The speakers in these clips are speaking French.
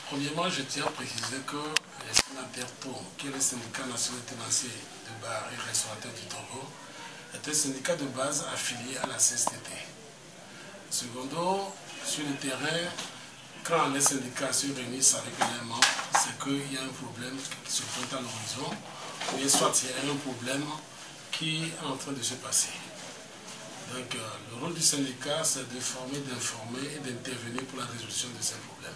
Premièrement, je tiens à préciser que les Sinaterpo, qui est le syndicat national tenancier de bars et restaurateurs du Togo, est un syndicat de base affilié à la CSTT. Secondo, sur le terrain, quand les syndicats se réunissent avec les membres, c'est qu'il y a un problème qui se pointe à l'horizon, ou bien soit il y a un problème qui est en train de se passer. Donc, le rôle du syndicat, c'est de former, d'informer et d'intervenir pour la résolution de ces problèmes.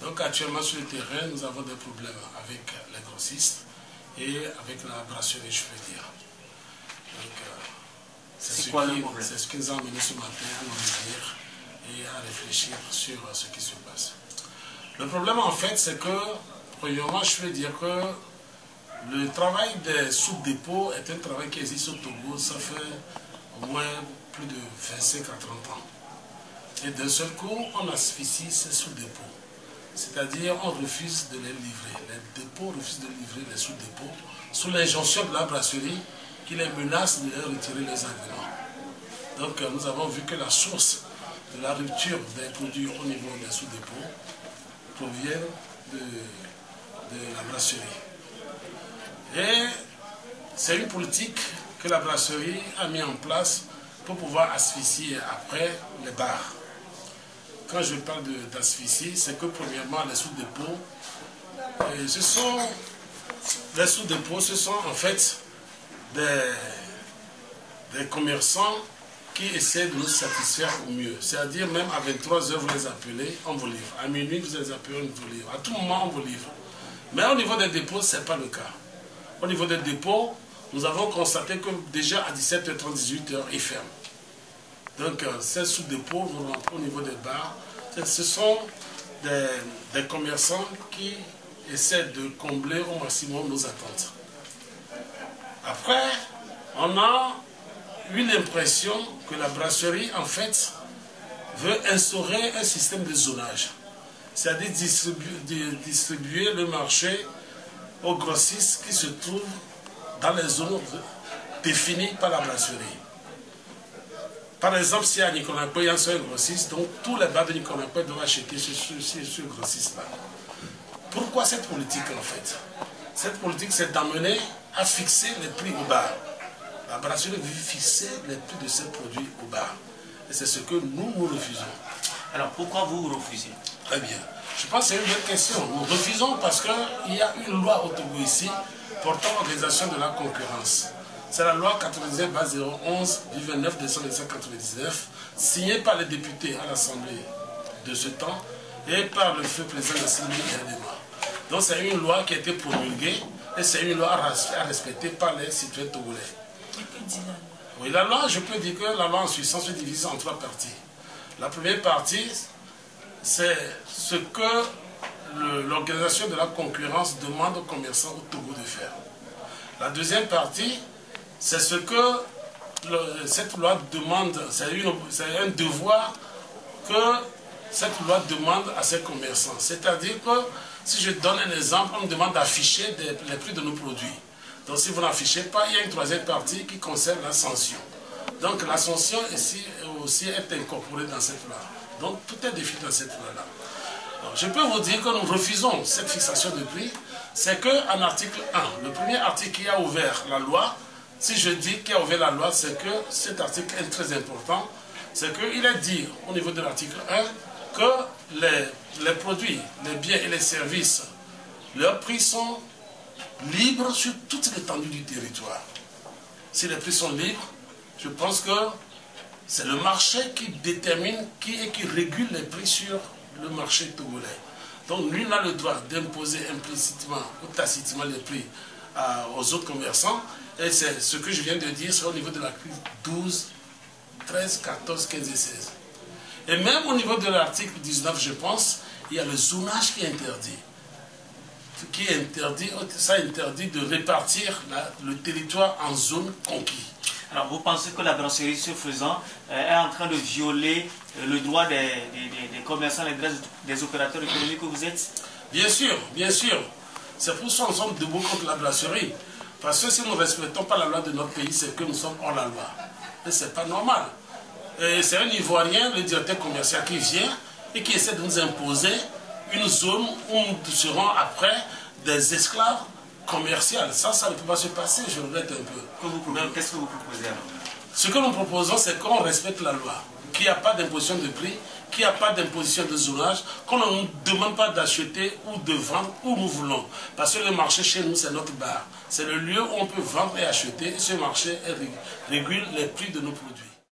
Donc, actuellement, sur le terrain, nous avons des problèmes avec les grossistes et avec la brasserie, je peux dire. Donc, c'est quoi le problème? C'est ce qui nous a amené ce matin à nous réunir et à réfléchir sur ce qui se passe. Le problème, en fait, c'est que, premièrement, je veux dire que le travail des sous-dépôts est un travail qui existe au Togo, ça fait au moins plus de 25 à 30 ans. Et d'un seul coup, on asphyxie ces sous-dépôts. C'est-à-dire, on refuse de les livrer. Les dépôts refusent de livrer les sous-dépôts sous l'injonction de la brasserie qui les menace de leur retirer les agréments. Donc, nous avons vu que la source de la rupture des produits au niveau des sous-dépôts provient de la brasserie. Et c'est une politique que la brasserie a mis en place pour pouvoir asphyxier après les bars. Quand je parle d'asphyxie, c'est que premièrement les sous-dépôts, ce sont en fait des commerçants qui essaient de nous satisfaire au mieux. C'est-à-dire même à 23 h vous les appelez, on vous livre. À minuit vous les appelez, on vous livre. À tout moment on vous livre. Mais au niveau des dépôts, ce n'est pas le cas. Au niveau des dépôts, nous avons constaté que déjà à 17h30, 18h, ils ferment. Donc, ces sous-dépôts, vous rentrez au niveau des bars. Ce sont des commerçants qui essaient de combler au maximum nos attentes. Après, on a eu l'impression que la brasserie, en fait, veut instaurer un système de zonage. C'est-à-dire distribuer le marché aux grossistes qui se trouvent dans les zones définies par la brasserie. Par exemple, si à Niconakwe, il y a un seul grossiste, donc tous les bars de Niconakwe doivent acheter ce grossiste-là. Pourquoi cette politique, en fait? Cette politique, c'est d'amener à fixer les prix au bar. La brasserie veut fixer les prix de ses produits au bar. Et c'est ce que nous refusons. Alors, pourquoi vous refusez? Très bien. Je pense que c'est une bonne question. Nous refusons parce qu'il y a une loi au Togo ici portant organisation de la concurrence. C'est la loi 99/011 du 29 décembre 1999, signée par les députés à l'Assemblée de ce temps et par le feu président de l'Assemblée dernièrement. Donc c'est une loi qui a été promulguée et c'est une loi à respecter par les citoyens togolais. Que dit la loi? Oui, la loi, je peux dire que la loi en Suisse se divise en 3 parties. La première partie, c'est ce que l'organisation de la concurrence demande aux commerçants au Togo de faire. La deuxième partie, c'est ce que cette loi demande, c'est un devoir que cette loi demande à ces commerçants. C'est-à-dire que, si je donne un exemple, on me demande d'afficher les prix de nos produits. Donc si vous n'affichez pas, il y a une troisième partie qui concerne la sanction. Donc la sanction ici aussi est incorporée dans cette loi. Donc tout est défini dans cette loi-là. Je peux vous dire que nous refusons cette fixation de prix. C'est qu'en article 1, le premier article qui a ouvert la loi, si je dis qui a ouvert la loi, c'est que cet article est très important. C'est qu'il est dit au niveau de l'article 1 que les produits, les biens et les services, leurs prix sont libres sur toute l'étendue du territoire. Si les prix sont libres, je pense que c'est le marché qui détermine, qui régule les prix sur le marché togolais. Donc nul n'a le droit d'imposer implicitement ou tacitement les prix aux autres commerçants. Et c'est ce que je viens de dire, c'est au niveau de la crise 12, 13, 14, 15 et 16. Et même au niveau de l'article 19, je pense, il y a le zonage qui est interdit. Ça interdit de répartir le territoire en zones conquises. Alors, vous pensez que la brasserie, ce faisant, est en train de violer le droit des commerçants, les droits des opérateurs économiques que vous êtes? Bien sûr, bien sûr. C'est pour ça que nous sommes debout contre la brasserie. Parce que si nous ne respectons pas la loi de notre pays, c'est que nous sommes hors la loi. Et ce n'est pas normal. C'est un Ivoirien, le directeur commercial, qui vient et qui essaie de nous imposer une zone où nous serons après des esclaves commerciaux. Ça ne peut pas se passer, je regrette un peu. Qu'est-ce que vous proposez alors? Ce que nous proposons, c'est qu'on respecte la loi, qu'il n'y a pas d'imposition de prix, qu'il n'y a pas d'imposition de zonage, qu'on ne nous demande pas d'acheter ou de vendre où nous voulons. Parce que le marché chez nous, c'est notre bar. C'est le lieu où on peut vendre et acheter. Et ce marché régule les prix de nos produits.